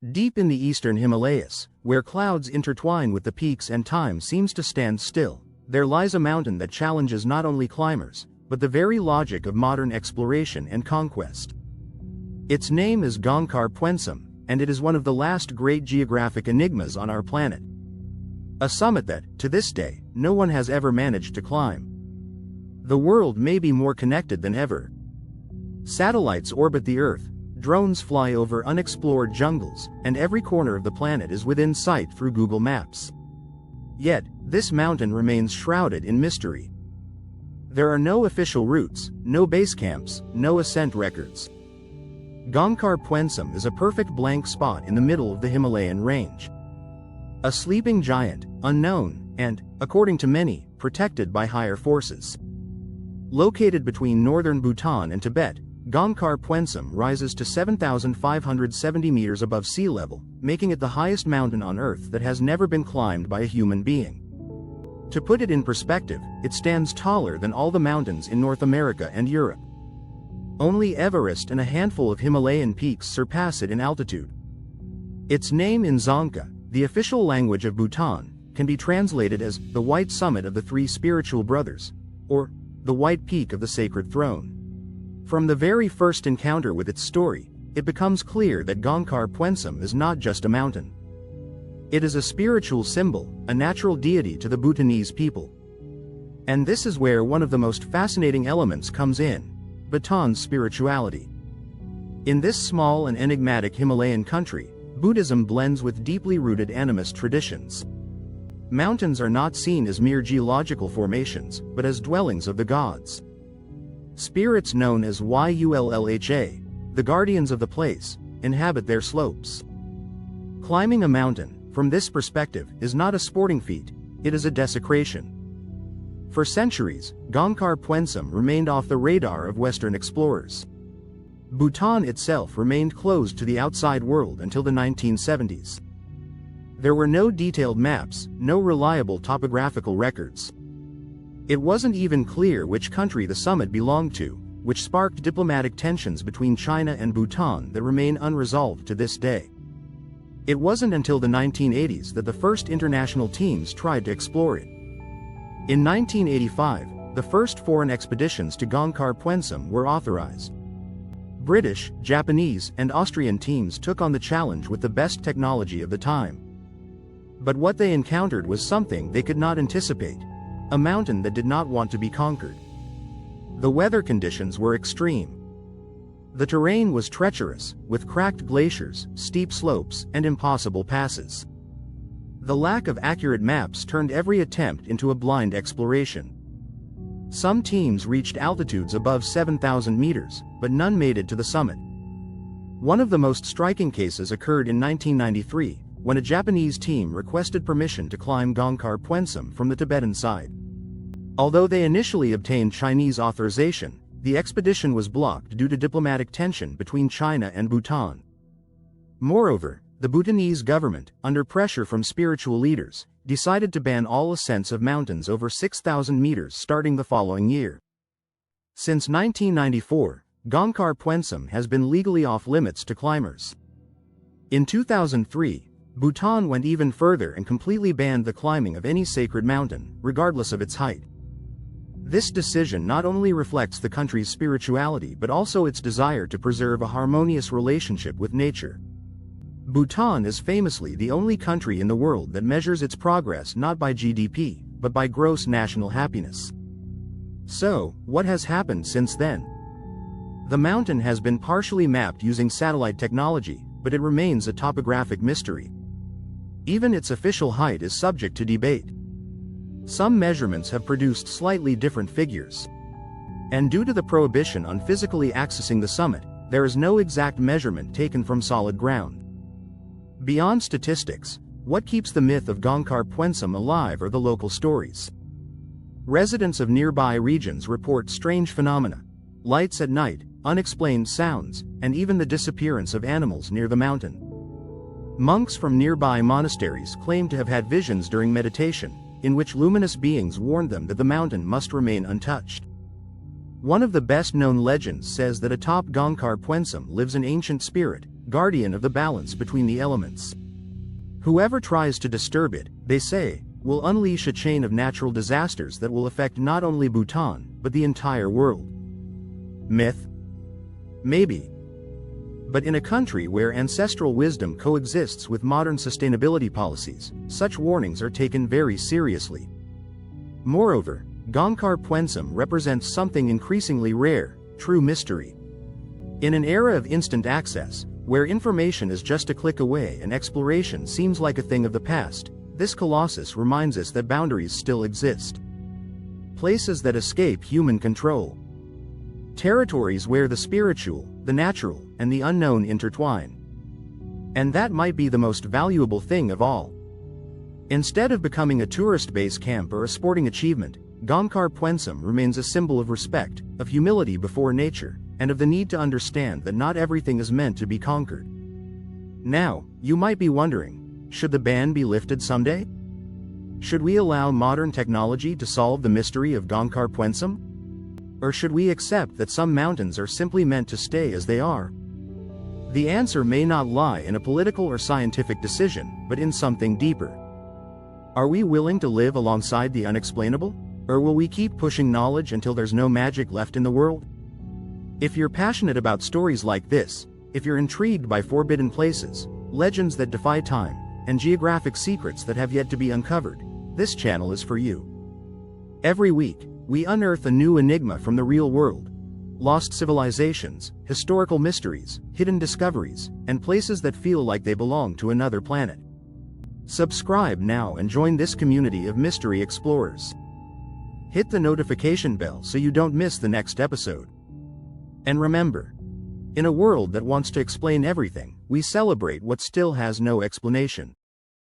Deep in the eastern Himalayas, where clouds intertwine with the peaks and time seems to stand still, there lies a mountain that challenges not only climbers, but the very logic of modern exploration and conquest. Its name is Gangkhar Puensum, and it is one of the last great geographic enigmas on our planet. A summit that, to this day, no one has ever managed to climb. The world may be more connected than ever. Satellites orbit the Earth, drones fly over unexplored jungles, and every corner of the planet is within sight through Google Maps. Yet, this mountain remains shrouded in mystery. There are no official routes, no base camps, no ascent records. Gangkhar Puensum is a perfect blank spot in the middle of the Himalayan range. A sleeping giant, unknown, and, according to many, protected by higher forces. Located between northern Bhutan and Tibet, Gangkhar Puensum rises to 7,570 meters above sea level, making it the highest mountain on Earth that has never been climbed by a human being. To put it in perspective, it stands taller than all the mountains in North America and Europe. Only Everest and a handful of Himalayan peaks surpass it in altitude. Its name in Dzongkha, the official language of Bhutan, can be translated as the White Summit of the Three Spiritual Brothers, or the White Peak of the Sacred Throne. From the very first encounter with its story, it becomes clear that Gangkhar Puensum is not just a mountain. It is a spiritual symbol, a natural deity to the Bhutanese people. And this is where one of the most fascinating elements comes in: Bhutan's spirituality. In this small and enigmatic Himalayan country, Buddhism blends with deeply rooted animist traditions. Mountains are not seen as mere geological formations, but as dwellings of the gods. Spirits known as Yullha, the guardians of the place, inhabit their slopes. Climbing a mountain, from this perspective, is not a sporting feat, it is a desecration. For centuries, Gangkhar Puensum remained off the radar of Western explorers. Bhutan itself remained closed to the outside world until the 1970s. There were no detailed maps, no reliable topographical records. It wasn't even clear which country the summit belonged to, which sparked diplomatic tensions between China and Bhutan that remain unresolved to this day. It wasn't until the 1980s that the first international teams tried to explore it. In 1985, the first foreign expeditions to Gangkhar Puensum were authorized. British, Japanese, and Austrian teams took on the challenge with the best technology of the time. But what they encountered was something they could not anticipate: a mountain that did not want to be conquered. The weather conditions were extreme. The terrain was treacherous, with cracked glaciers, steep slopes, and impossible passes. The lack of accurate maps turned every attempt into a blind exploration. Some teams reached altitudes above 7,000 meters, but none made it to the summit. One of the most striking cases occurred in 1993, when a Japanese team requested permission to climb Gangkhar Puensum from the Tibetan side. Although they initially obtained Chinese authorization, the expedition was blocked due to diplomatic tension between China and Bhutan. Moreover, the Bhutanese government, under pressure from spiritual leaders, decided to ban all ascents of mountains over 6,000 meters starting the following year. Since 1994, Gangkhar Puensum has been legally off-limits to climbers. In 2003, Bhutan went even further and completely banned the climbing of any sacred mountain, regardless of its height. This decision not only reflects the country's spirituality but also its desire to preserve a harmonious relationship with nature. Bhutan is famously the only country in the world that measures its progress not by GDP, but by gross national happiness. So, what has happened since then? The mountain has been partially mapped using satellite technology, but it remains a topographic mystery. Even its official height is subject to debate. Some measurements have produced slightly different figures. And due to the prohibition on physically accessing the summit, there is no exact measurement taken from solid ground. Beyond statistics, what keeps the myth of Gangkhar Puensum alive are the local stories. Residents of nearby regions report strange phenomena: lights at night, unexplained sounds, and even the disappearance of animals near the mountain. Monks from nearby monasteries claim to have had visions during meditation, in which luminous beings warned them that the mountain must remain untouched. One of the best-known legends says that atop Gangkhar Puensum lives an ancient spirit, guardian of the balance between the elements. Whoever tries to disturb it, they say, will unleash a chain of natural disasters that will affect not only Bhutan, but the entire world. Myth? Maybe. But in a country where ancestral wisdom coexists with modern sustainability policies, such warnings are taken very seriously. Moreover, Gangkhar Puensum represents something increasingly rare, true mystery. In an era of instant access, where information is just a click away and exploration seems like a thing of the past, this colossus reminds us that boundaries still exist. Places that escape human control. Territories where the spiritual, the natural, and the unknown intertwine. And that might be the most valuable thing of all. Instead of becoming a tourist base camp or a sporting achievement, Gangkhar Puensum remains a symbol of respect, of humility before nature, and of the need to understand that not everything is meant to be conquered. Now, you might be wondering, should the ban be lifted someday? Should we allow modern technology to solve the mystery of Gangkhar Puensum? Or should we accept that some mountains are simply meant to stay as they are? The answer may not lie in a political or scientific decision, but in something deeper. Are we willing to live alongside the unexplainable? Or will we keep pushing knowledge until there's no magic left in the world? If you're passionate about stories like this, if you're intrigued by forbidden places, legends that defy time, and geographic secrets that have yet to be uncovered, this channel is for you. Every week, we unearth a new enigma from the real world. Lost civilizations, historical mysteries, hidden discoveries, and places that feel like they belong to another planet. Subscribe now and join this community of mystery explorers. Hit the notification bell so you don't miss the next episode. And remember, in a world that wants to explain everything, we celebrate what still has no explanation.